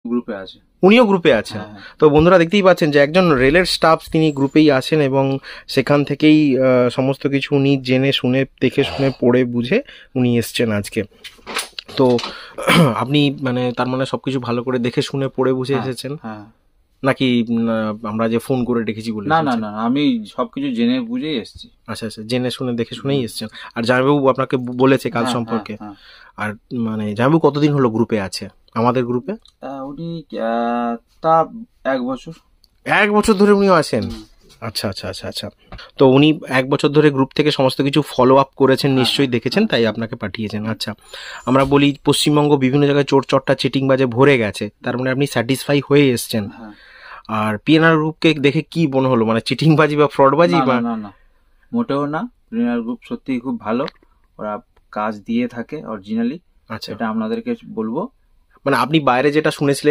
গ্রুপে আছে। উনিও গ্রুপে আছেন। হ্যাঁ, হ্যাঁ। তো বন্ধুরা দেখতেই পাচ্ছেন যে একজন রেলের স্টাফ তিনি গ্রুপেই আছেন এবং সেখান থেকেই সমস্ত কিছু উনি জেনে শুনে দেখে শুনে পড়ে বুঝে উনি এসছেন আজকে। তো আপনি মানে তার মানে সবকিছু ভালো করে দেখে শুনে পড়ে বুঝে হ্যাঁ, এসেছেন হ্যাঁ। নাকি আমরা যে ফোন করে ডেকেছি বলে না, না, এসেছেন? না, আমি সবকিছু জেনে বুঝেই এসেছি। আচ্ছা আচ্ছা, জেনে শুনে দেখে শুনেই এসছেন। আর জামাইবাবু আপনাকে বলেছে কাজ হ্যাঁ, হ্যাঁ, সম্পর্কে? হ্যাঁ। আর মানে জামাইবাবু কতদিন হলো গ্রুপে আছে আমাদের গ্রুপে? উনি তা 1 বছর। 1 বছর ধরে উনিও আছেন? হুম। আচ্ছা আচ্ছা আচ্ছা আচ্ছা। তো উনি 1 বছর ধরে গ্রুপ থেকে সমস্ত কিছু ফলো আপ করেছেন, হ্যাঁ, নিশ্চয়ই হ্যাঁ, দেখেছেন, হ্যাঁ। তাই আপনাকে পাঠিয়েছেন। আচ্ছা, আমরা বলি পশ্চিমবঙ্গ বিভিন্ন জায়গায় চোর চট্টা চিটিং বাজে ভরে গেছে, তার মানে আপনি স্যাটিসফাই হয়ে এসছেন। হ্যাঁ। আর পিএনআর গ্রুপকে দেখে কি মনে হলো, মানে চিটিংবাজি বা ফ্রডবাজি না, বা? না, না, না, মোটেও না। প্রিমিয়ার গ্রুপ সত্যিই খুব ভালো। ওরা কাজ দিয়ে থাকে অরিজিনালি। আচ্ছা, এটা আপনাদেরকে বলবো। মানে আপনি বাইরে যেটা শুনেছিলেন